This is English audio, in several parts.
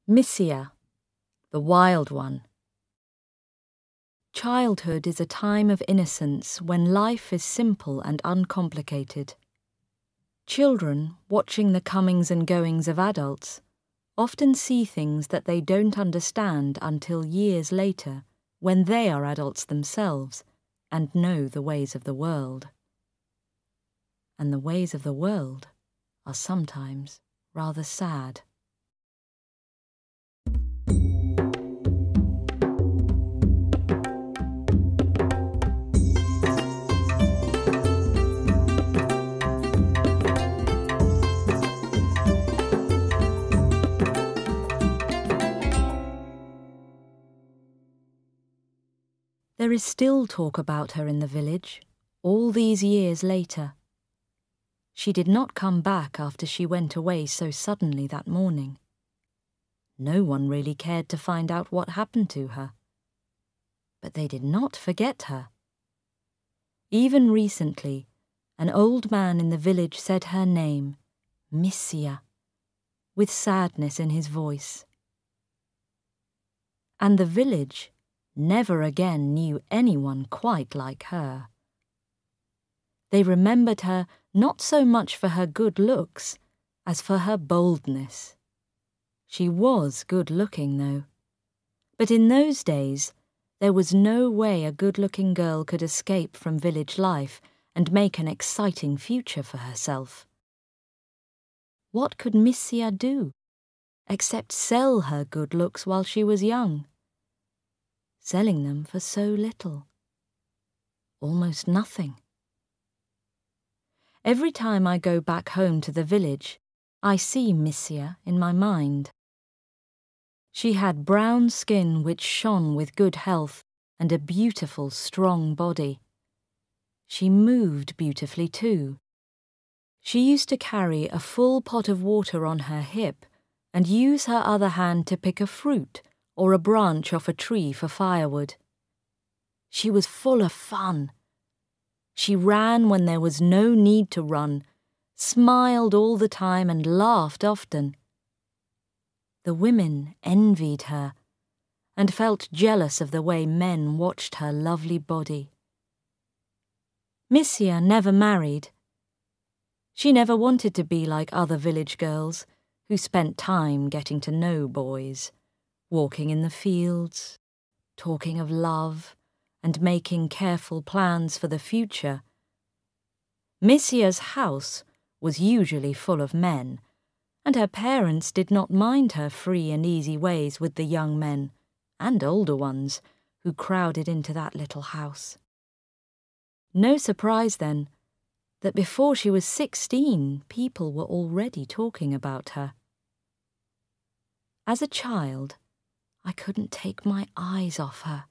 Missiya, the wild one. Childhood is a time of innocence when life is simple and uncomplicated. Children, watching the comings and goings of adults, often see things that they don't understand until years later, when they are adults themselves and know the ways of the world. And the ways of the world are sometimes rather sad. There is still talk about her in the village, all these years later. She did not come back after she went away so suddenly that morning. No one really cared to find out what happened to her. But they did not forget her. Even recently, an old man in the village said her name, Missiya, with sadness in his voice. And the village never again knew anyone quite like her. They remembered her not so much for her good looks as for her boldness. She was good-looking, though. But in those days, there was no way a good-looking girl could escape from village life and make an exciting future for herself. What could Missiya do, except sell her good looks while she was young? Selling them for so little. Almost nothing. Every time I go back home to the village, I see Missiya in my mind. She had brown skin which shone with good health and a beautiful, strong body. She moved beautifully too. She used to carry a full pot of water on her hip and use her other hand to pick a fruit or a branch off a tree for firewood. She was full of fun. She ran when there was no need to run, smiled all the time and laughed often. The women envied her and felt jealous of the way men watched her lovely body. Missiya never married. She never wanted to be like other village girls who spent time getting to know boys, walking in the fields, talking of love, and making careful plans for the future. Missiya's house was usually full of men, and her parents did not mind her free and easy ways with the young men, and older ones, who crowded into that little house. No surprise, then, that before she was 16, people were already talking about her. As a child, I couldn't take my eyes off her.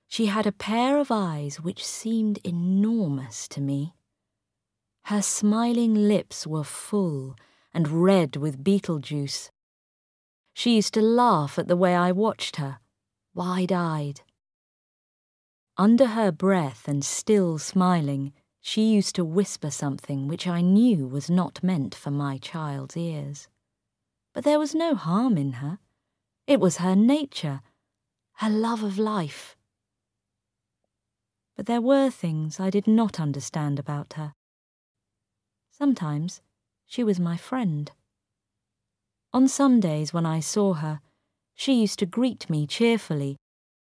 She had a pair of eyes which seemed enormous to me. Her smiling lips were full and red with beetle juice. She used to laugh at the way I watched her, wide-eyed. Under her breath and still smiling, she used to whisper something which I knew was not meant for my child's ears. But there was no harm in her. It was her nature, her love of life. But there were things I did not understand about her. Sometimes she was my friend. On some days when I saw her, she used to greet me cheerfully,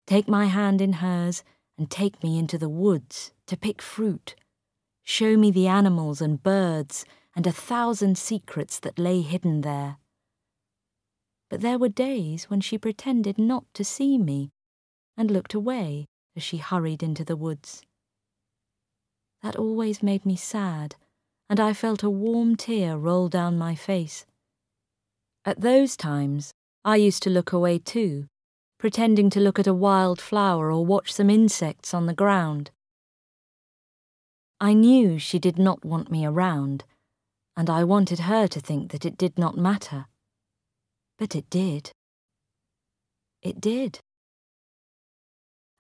take my hand in hers, and take me into the woods to pick fruit, show me the animals and birds and 1,000 secrets that lay hidden there. But there were days when she pretended not to see me and looked away as she hurried into the woods. That always made me sad, and I felt a warm tear roll down my face. At those times, I used to look away too, pretending to look at a wild flower or watch some insects on the ground. I knew she did not want me around, and I wanted her to think that it did not matter. But it did. It did.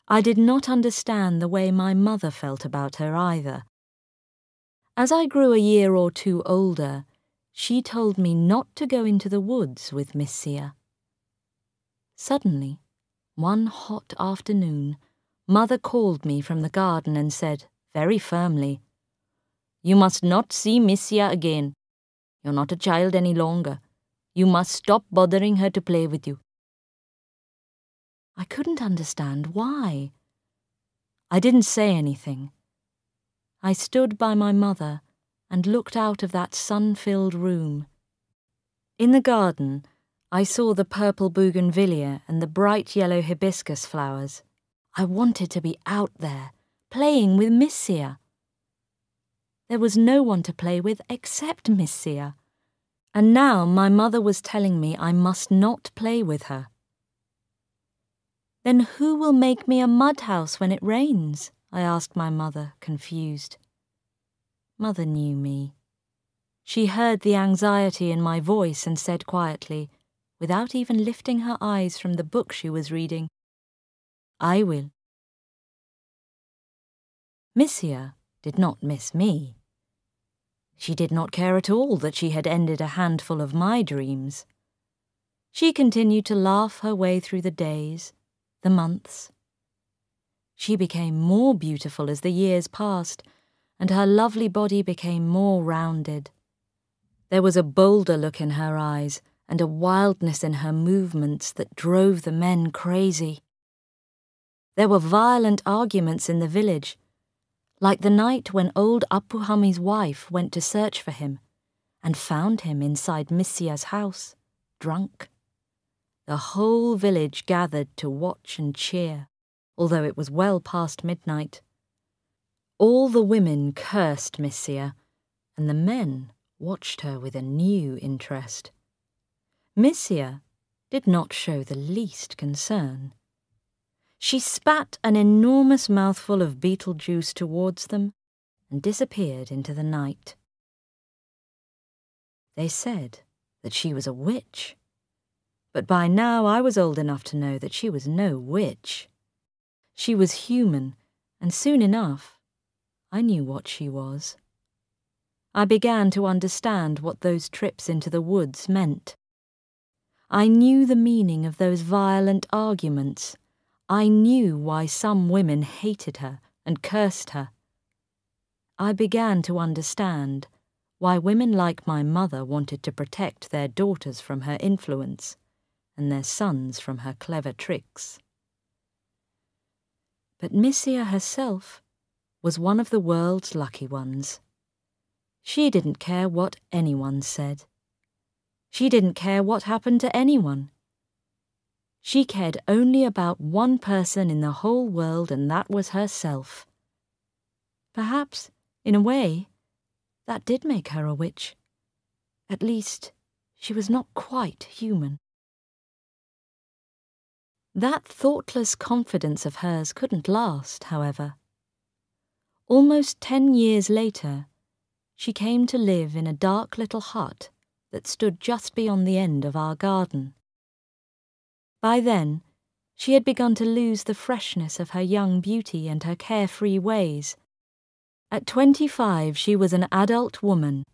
I did not understand the way my mother felt about her either. As I grew a year or two older, She told me not to go into the woods with Missiya. Suddenly, one hot afternoon, Mother called me from the garden and said, very firmly, "You must not see Missiya again. You're not a child any longer. You must stop bothering her to play with you." I couldn't understand why. I didn't say anything. I stood by my mother and looked out of that sun-filled room. In the garden, I saw the purple bougainvillea and the bright yellow hibiscus flowers. I wanted to be out there, playing with Missiya. There was no one to play with except Missiya, and now my mother was telling me I must not play with her. "Then who will make me a mud house when it rains?" I asked my mother, confused. Mother knew me. She heard the anxiety in my voice and said quietly, without even lifting her eyes from the book she was reading, "I will." Missiya did not miss me. She did not care at all that she had ended a handful of my dreams. She continued to laugh her way through the days, the months. She became more beautiful as the years passed, and her lovely body became more rounded. There was a bolder look in her eyes and a wildness in her movements that drove the men crazy. There were violent arguments in the village, like the night when old Apuhami's wife went to search for him and found him inside Missiya's house, drunk. The whole village gathered to watch and cheer, although it was well past midnight. All the women cursed Missiya, and the men watched her with a new interest. Missiya did not show the least concern. She spat an enormous mouthful of beetle juice towards them and disappeared into the night. They said that she was a witch, but by now I was old enough to know that she was no witch. She was human, and soon enough I knew what she was. I began to understand what those trips into the woods meant. I knew the meaning of those violent arguments. I knew why some women hated her and cursed her. I began to understand why women like my mother wanted to protect their daughters from her influence and their sons from her clever tricks. But Missiya herself was one of the world's lucky ones. She didn't care what anyone said. She didn't care what happened to anyone. She cared only about one person in the whole world, and that was herself. Perhaps, in a way, that did make her a witch. At least, she was not quite human. That thoughtless confidence of hers couldn't last, however. Almost 10 years later, she came to live in a dark little hut that stood just beyond the end of our garden. By then, she had begun to lose the freshness of her young beauty and her carefree ways. At 25, she was an adult woman,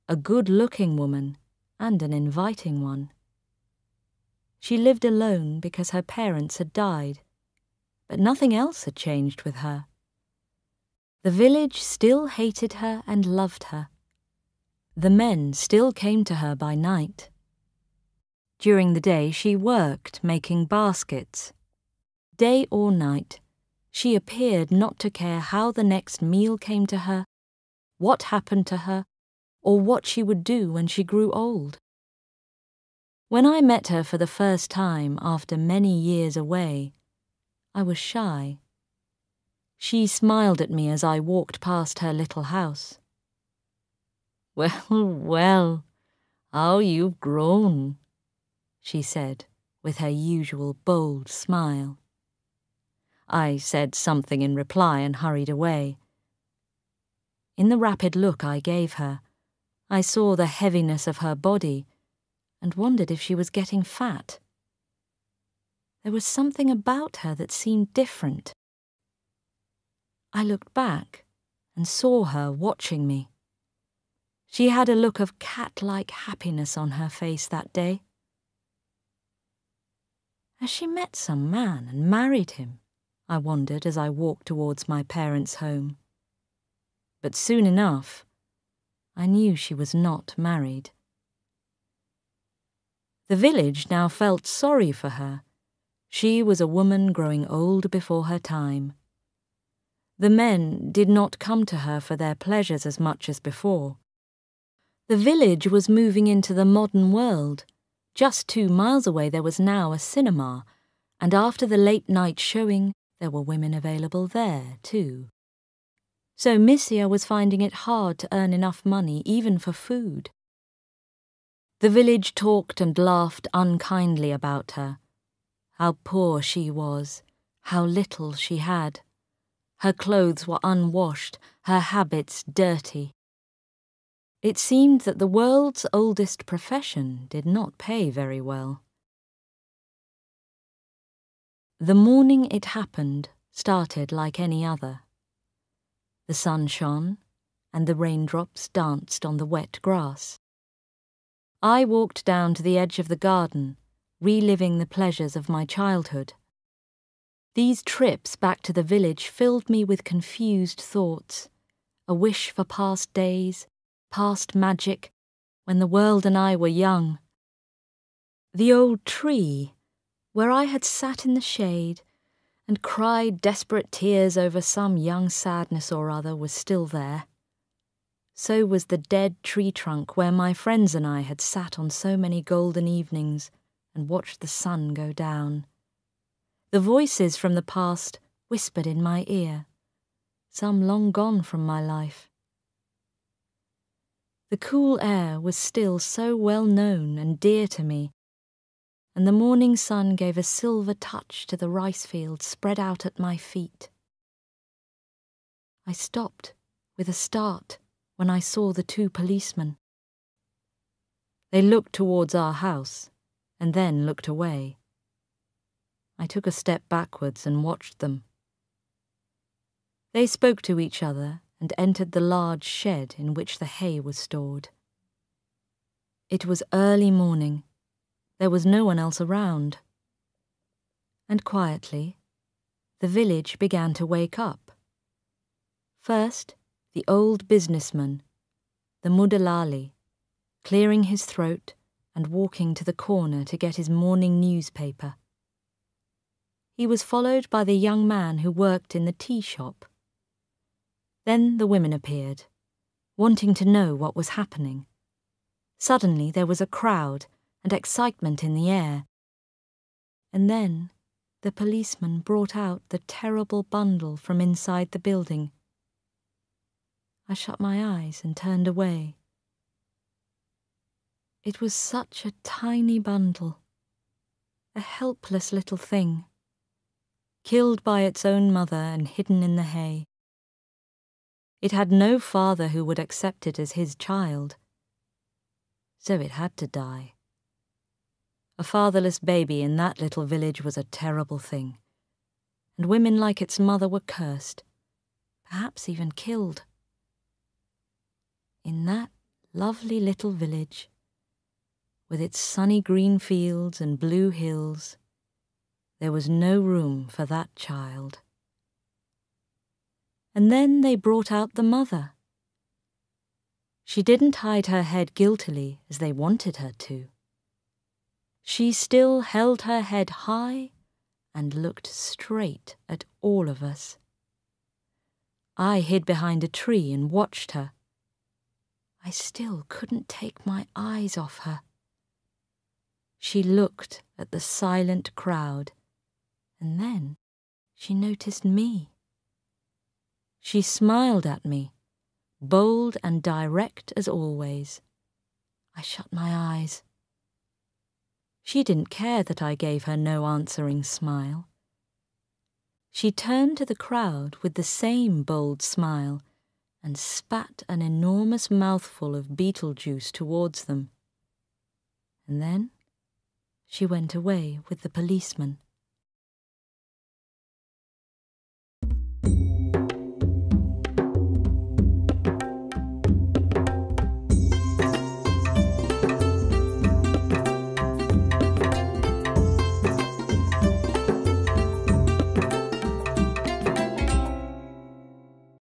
a good-looking woman, and an inviting one. She lived alone because her parents had died, but nothing else had changed with her. The village still hated her and loved her. The men still came to her by night. During the day she worked making baskets. Day or night, she appeared not to care how the next meal came to her, what happened to her, or what she would do when she grew old. When I met her for the first time after many years away, I was shy. She smiled at me as I walked past her little house. "Well, well, how you've grown," she said, with her usual bold smile. I said something in reply and hurried away. In the rapid look I gave her, I saw the heaviness of her body and wondered if she was getting fat. There was something about her that seemed different. I looked back and saw her watching me. She had a look of cat-like happiness on her face that day. Has she met some man and married him? I wondered as I walked towards my parents' home. But soon enough, I knew she was not married. The village now felt sorry for her. She was a woman growing old before her time. The men did not come to her for their pleasures as much as before. The village was moving into the modern world. Just 2 miles away there was now a cinema, and after the late-night showing, there were women available there, too. So Missiya was finding it hard to earn enough money even for food. The village talked and laughed unkindly about her. How poor she was, how little she had. Her clothes were unwashed, her habits dirty. It seemed that the world's oldest profession did not pay very well. The morning it happened started like any other. The sun shone, and the raindrops danced on the wet grass. I walked down to the edge of the garden, reliving the pleasures of my childhood. These trips back to the village filled me with confused thoughts, a wish for past days, past magic, when the world and I were young. The old tree, where I had sat in the shade and cried desperate tears over some young sadness or other, was still there. So was the dead tree trunk where my friends and I had sat on so many golden evenings and watched the sun go down. The voices from the past whispered in my ear, some long gone from my life. The cool air was still so well known and dear to me, and the morning sun gave a silver touch to the rice fields spread out at my feet. I stopped with a start when I saw the 2 policemen. They looked towards our house and then looked away. I took a step backwards and watched them. They spoke to each other and entered the large shed in which the hay was stored. It was early morning. There was no one else around. And quietly, the village began to wake up. First, the old businessman, the Mudalali, clearing his throat and walking to the corner to get his morning newspaper. He was followed by the young man who worked in the tea shop. Then the women appeared, wanting to know what was happening. Suddenly there was a crowd and excitement in the air. And then the policeman brought out the terrible bundle from inside the building. I shut my eyes and turned away. It was such a tiny bundle, a helpless little thing, killed by its own mother and hidden in the hay. It had no father who would accept it as his child, so it had to die. A fatherless baby in that little village was a terrible thing, and women like its mother were cursed, perhaps even killed. In that lovely little village, with its sunny green fields and blue hills, there was no room for that child. And then they brought out the mother. She didn't hide her head guiltily as they wanted her to. She still held her head high and looked straight at all of us. I hid behind a tree and watched her. I still couldn't take my eyes off her. She looked at the silent crowd, and then she noticed me. She smiled at me, bold and direct as always. I shut my eyes. She didn't care that I gave her no answering smile. She turned to the crowd with the same bold smile and spat an enormous mouthful of beetle juice towards them. And then she went away with the policeman.